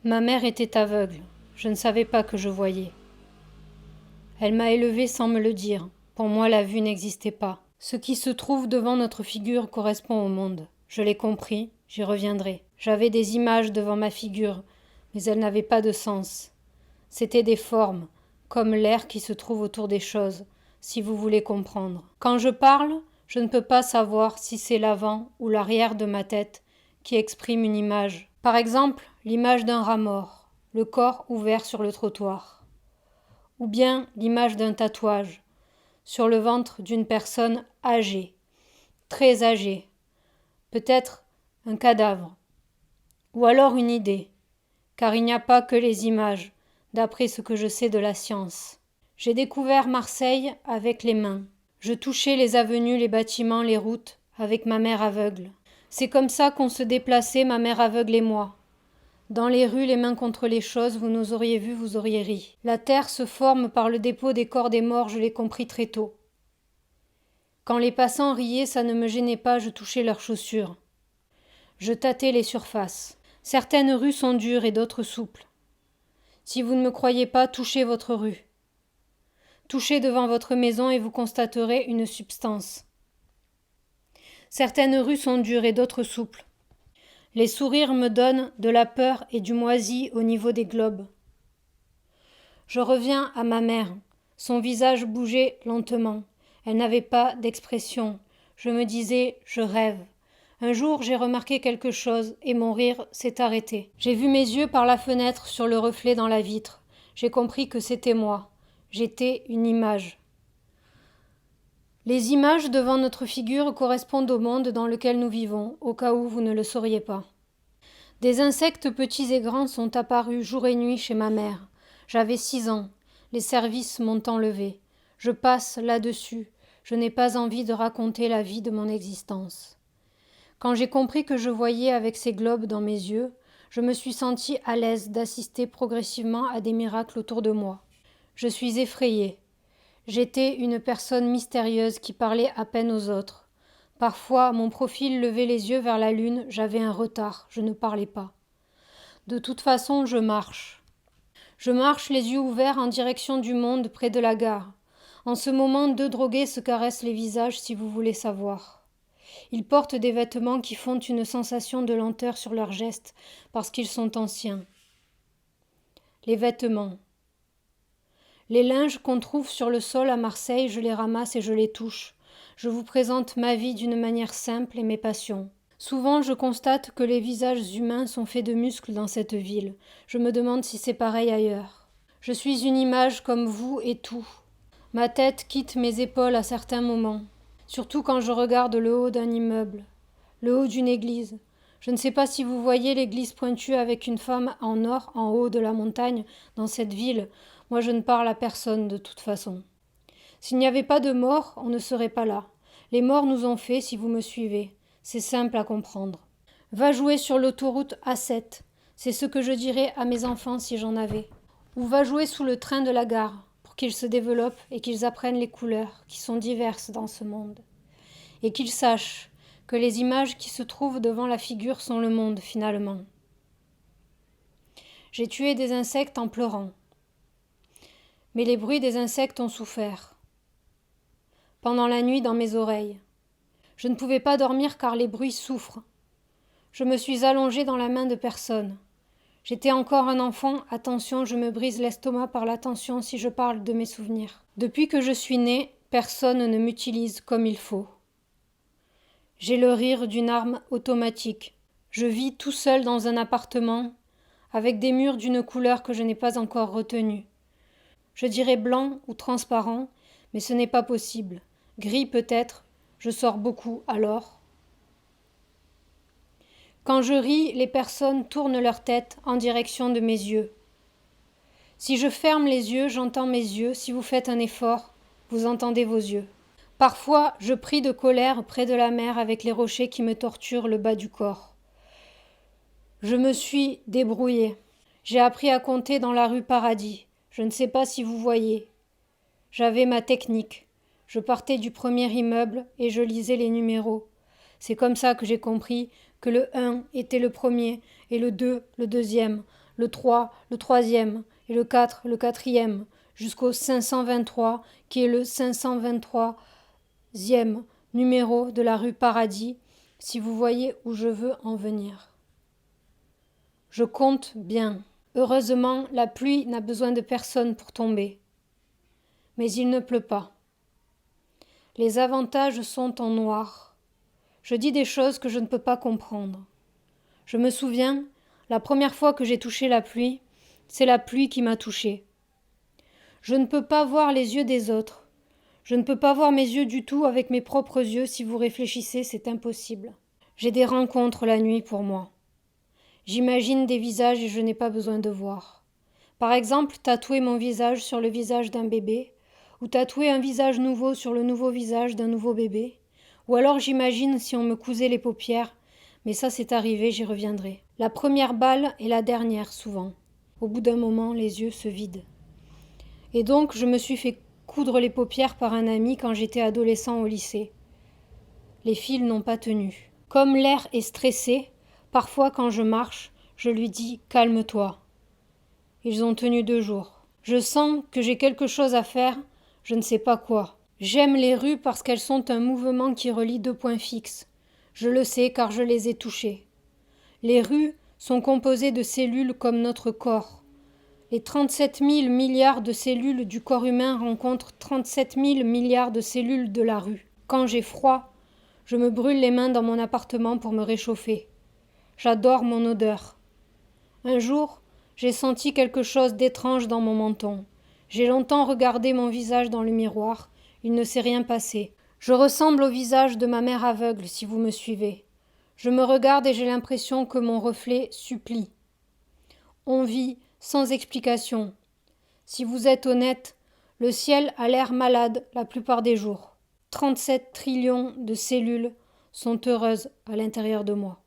Ma mère était aveugle. Je ne savais pas que je voyais. Elle m'a élevée sans me le dire. Pour moi, la vue n'existait pas. Ce qui se trouve devant notre figure correspond au monde. Je l'ai compris, j'y reviendrai. J'avais des images devant ma figure, mais elles n'avaient pas de sens. C'étaient des formes, comme l'air qui se trouve autour des choses, si vous voulez comprendre. Quand je parle, je ne peux pas savoir si c'est l'avant ou l'arrière de ma tête qui exprime une image. Par exemple, l'image d'un rat mort, le corps ouvert sur le trottoir. Ou bien l'image d'un tatouage, sur le ventre d'une personne âgée, très âgée, peut-être un cadavre, ou alors une idée, car il n'y a pas que les images, d'après ce que je sais de la science. J'ai découvert Marseille avec les mains. Je touchais les avenues, les bâtiments, les routes, avec ma mère aveugle. C'est comme ça qu'on se déplaçait, ma mère aveugle et moi. Dans les rues, les mains contre les choses, vous nous auriez vus, vous auriez ri. La terre se forme par le dépôt des corps des morts, je l'ai compris très tôt. Quand les passants riaient, ça ne me gênait pas, je touchais leurs chaussures. Je tâtais les surfaces. Certaines rues sont dures et d'autres souples. Si vous ne me croyez pas, touchez votre rue. Touchez devant votre maison et vous constaterez une substance. Certaines rues sont dures et d'autres souples. Les sourires me donnent de la peur et du moisi au niveau des globes. Je reviens à ma mère. Son visage bougeait lentement. Elle n'avait pas d'expression. Je me disais « je rêve ». Un jour, j'ai remarqué quelque chose et mon rire s'est arrêté. J'ai vu mes yeux par la fenêtre sur le reflet dans la vitre. J'ai compris que c'était moi. J'étais une image. Les images devant notre figure correspondent au monde dans lequel nous vivons, au cas où vous ne le sauriez pas. Des insectes petits et grands sont apparus jour et nuit chez ma mère. J'avais 6 ans. Les services m'ont enlevé. Je passe là-dessus. Je n'ai pas envie de raconter la vie de mon existence. Quand j'ai compris que je voyais avec ces globes dans mes yeux, je me suis sentie à l'aise d'assister progressivement à des miracles autour de moi. Je suis effrayée. J'étais une personne mystérieuse qui parlait à peine aux autres. Parfois, mon profil levait les yeux vers la lune, j'avais un retard, je ne parlais pas. De toute façon, je marche. Je marche les yeux ouverts en direction du monde près de la gare. En ce moment, 2 drogués se caressent les visages si vous voulez savoir. Ils portent des vêtements qui font une sensation de lenteur sur leurs gestes parce qu'ils sont anciens. Les vêtements. Les linges qu'on trouve sur le sol à Marseille, je les ramasse et je les touche. Je vous présente ma vie d'une manière simple et mes passions. Souvent, je constate que les visages humains sont faits de muscles dans cette ville. Je me demande si c'est pareil ailleurs. Je suis une image comme vous et tout. Ma tête quitte mes épaules à certains moments, surtout quand je regarde le haut d'un immeuble, le haut d'une église. Je ne sais pas si vous voyez l'église pointue avec une femme en or en haut de la montagne dans cette ville. Moi, je ne parle à personne de toute façon. S'il n'y avait pas de morts, on ne serait pas là. Les morts nous ont fait, si vous me suivez. C'est simple à comprendre. Va jouer sur l'autoroute A7. C'est ce que je dirais à mes enfants si j'en avais. Ou va jouer sous le train de la gare, pour qu'ils se développent et qu'ils apprennent les couleurs qui sont diverses dans ce monde. Et qu'ils sachent que les images qui se trouvent devant la figure sont le monde, finalement. J'ai tué des insectes en pleurant. Mais les bruits des insectes ont souffert. Pendant la nuit dans mes oreilles. Je ne pouvais pas dormir car les bruits souffrent. Je me suis allongée dans la main de personne. J'étais encore un enfant, attention, je me brise l'estomac par l'attention si je parle de mes souvenirs. Depuis que je suis née, personne ne m'utilise comme il faut. J'ai le rire d'une arme automatique. Je vis tout seul dans un appartement, avec des murs d'une couleur que je n'ai pas encore retenue. Je dirais blanc ou transparent, mais ce n'est pas possible. Gris peut-être, je sors beaucoup alors. Quand je ris, les personnes tournent leur tête en direction de mes yeux. Si je ferme les yeux, j'entends mes yeux. Si vous faites un effort, vous entendez vos yeux. Parfois, je prie de colère près de la mer avec les rochers qui me torturent le bas du corps. Je me suis débrouillée. J'ai appris à compter dans la rue Paradis. Je ne sais pas si vous voyez. J'avais ma technique. Je partais du premier immeuble et je lisais les numéros. C'est comme ça que j'ai compris que le 1 était le premier et le 2 le deuxième, le 3, le troisième, et le 4, le quatrième, jusqu'au 523, qui est le 523e numéro de la rue Paradis, si vous voyez où je veux en venir. Je compte bien. Heureusement, la pluie n'a besoin de personne pour tomber. Mais il ne pleut pas. Les avantages sont en noir. Je dis des choses que je ne peux pas comprendre. Je me souviens, la première fois que j'ai touché la pluie, c'est la pluie qui m'a touché. Je ne peux pas voir les yeux des autres. Je ne peux pas voir mes yeux du tout avec mes propres yeux. Si vous réfléchissez, c'est impossible. J'ai des rencontres la nuit pour moi. J'imagine des visages et je n'ai pas besoin de voir. Par exemple, tatouer mon visage sur le visage d'un bébé, ou tatouer un visage nouveau sur le nouveau visage d'un nouveau bébé, ou alors j'imagine si on me cousait les paupières, mais ça c'est arrivé, j'y reviendrai. La première balle est la dernière souvent. Au bout d'un moment, les yeux se vident. Et donc, je me suis fait coudre les paupières par un ami quand j'étais adolescent au lycée. Les fils n'ont pas tenu. Comme l'air est stressé, parfois quand je marche, je lui dis « calme-toi ». Ils ont tenu 2 jours. Je sens que j'ai quelque chose à faire, je ne sais pas quoi. J'aime les rues parce qu'elles sont un mouvement qui relie 2 points fixes. Je le sais car je les ai touchées. Les rues sont composées de cellules comme notre corps. Les 37 000 milliards de cellules du corps humain rencontrent 37 000 milliards de cellules de la rue. Quand j'ai froid, je me brûle les mains dans mon appartement pour me réchauffer. J'adore mon odeur. Un jour, j'ai senti quelque chose d'étrange dans mon menton. J'ai longtemps regardé mon visage dans le miroir. Il ne s'est rien passé. Je ressemble au visage de ma mère aveugle, si vous me suivez. Je me regarde et j'ai l'impression que mon reflet supplie. On vit sans explication. Si vous êtes honnête, le ciel a l'air malade la plupart des jours. 37 trillions de cellules sont heureuses à l'intérieur de moi.